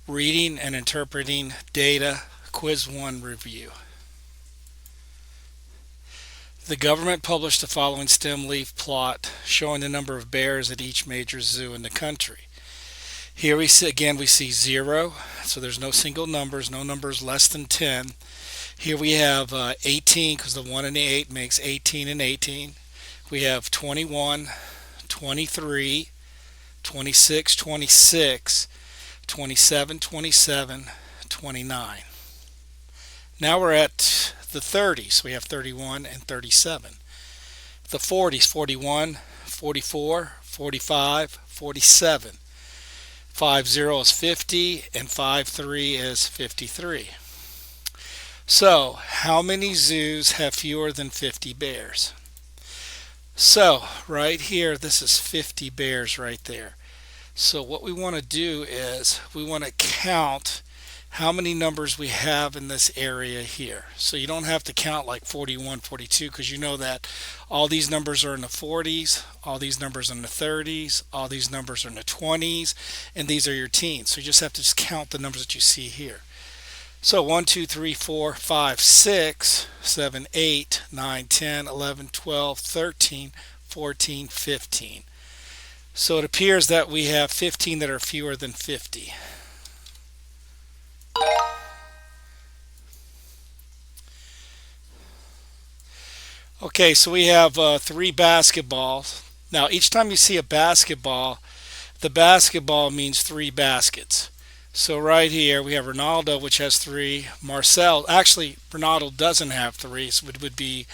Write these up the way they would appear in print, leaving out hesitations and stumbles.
Reading and interpreting data, quiz 1 review. The government published the following stem leaf plot showing the number of bears at each major zoo in the country. Here we see, again, we see 0, so there's no single numbers, no numbers less than 10. Here we have 18, because the 1 and the 8 makes 18 and 18. We have 21, 23, 26, 26, 27, 27, 29. Now we're at the 30s. We have 31 and 37. The 40s, 41, 44, 45, 47. 50 is 50 and 53 is 53. So, how many zoos have fewer than 50 bears? So, right here, this is 50 bears right there. So what we want to do is we want to count how many numbers we have in this area here. So you don't have to count like 41, 42, because you know that all these numbers are in the 40s, all these numbers are in the 30s, all these numbers are in the 20s, and these are your teens. So you just have to count the numbers that you see here. So 1, 2, 3, 4, 5, 6, 7, 8, 9, 10, 11, 12, 13, 14, 15. So it appears that we have 15 that are fewer than 50. Okay, so we have 3 basketballs. Now each time you see a basketball, the basketball means 3 baskets. So right here we have Ronaldo, which has 3. Marcel, actually Ronaldo doesn't have 3, so it would be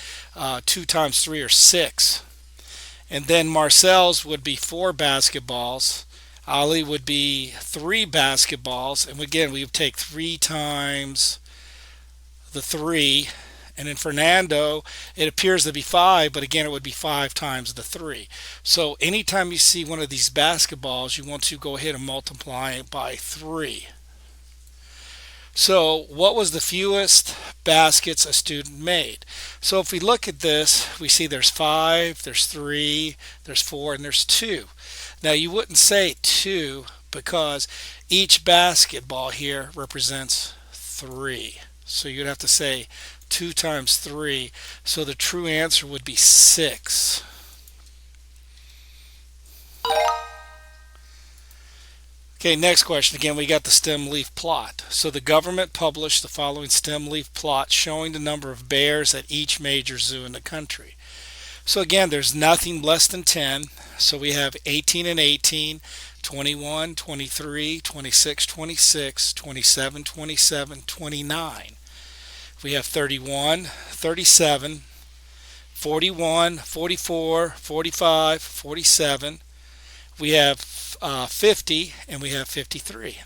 2 times 3 or 6. And then Marcel's would be 4 basketballs. Ali would be 3 basketballs. And again, we would take 3 times the 3. And in Fernando, it appears to be 5, but again, it would be 5 times the 3. So anytime you see one of these basketballs, you want to go ahead and multiply it by 3. So what was the fewest baskets a student made? So if we look at this, we see there's 5, there's 3, there's 4, and there's 2. Now you wouldn't say 2 because each basketball here represents 3. So you'd have to say 2 times 3. So the true answer would be 6. Okay, next question. Again, we got the stem leaf plot. So the government published the following stem leaf plot showing the number of bears at each major zoo in the country. So again, there's nothing less than 10. So we have 18 and 18, 21, 23, 26, 26, 27, 27, 29. We have 31, 37, 41, 44, 45, 47. We have 50, and we have 53.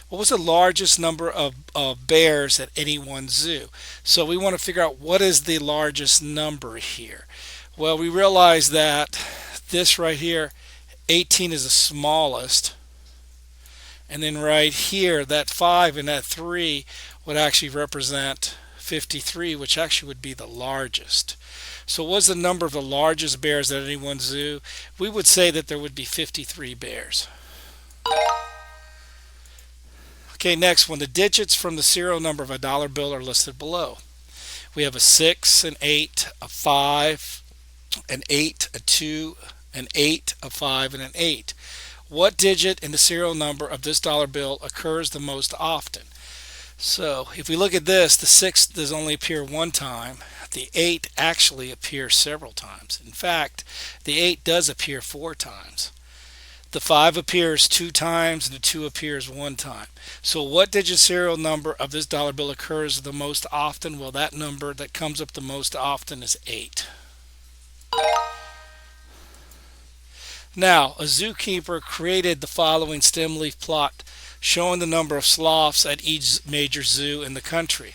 What was the largest number of bears at any one zoo? So we want to figure out what is the largest number here. Well, we realize that this right here, 18 is the smallest. And then right here, that 5 and that 3 would actually represent 53, which actually would be the largest. So what was the number of the largest bears at any one zoo? We would say that there would be 53 bears. Okay, next one. The digits from the serial number of a dollar bill are listed below. We have a 6, an 8, a 5, an 8, a 2, an 8, a 5, and an 8. What digit in the serial number of this dollar bill occurs the most often? So if we look at this, the 6 does only appear one time. The 8 actually appears several times. In fact, the 8 does appear 4 times. The 5 appears 2 times and the 2 appears 1 time. So what digit serial number of this dollar bill occurs the most often? Well, that number that comes up the most often is 8. Now, a zookeeper created the following stem leaf plot showing the number of sloths at each major zoo in the country.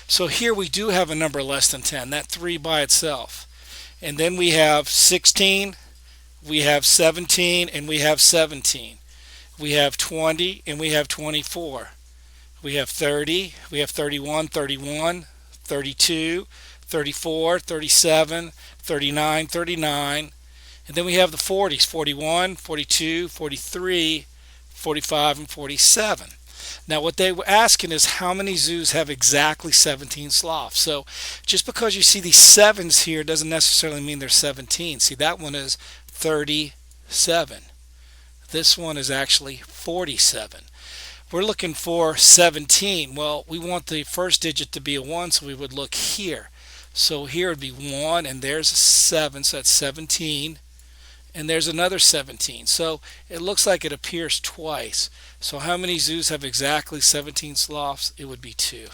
So here we do have a number less than 10, that 3 by itself. And then we have 16, we have 17, and we have 17. We have 20, and we have 24. We have 30, we have 31, 31, 32, 34, 37, 39, 39. And then we have the 40s, 41, 42, 43, 45, and 47. Now, what they were asking is how many zoos have exactly 17 sloths. So, just because you see these sevens here doesn't necessarily mean there's 17. See, that one is 37. This one is actually 47. We're looking for 17. Well, we want the first digit to be a 1, so we would look here. So here would be 1, and there's a 7, so that's 17. And there's another 17. So it looks like it appears twice. So how many zoos have exactly 17 sloths? It would be 2.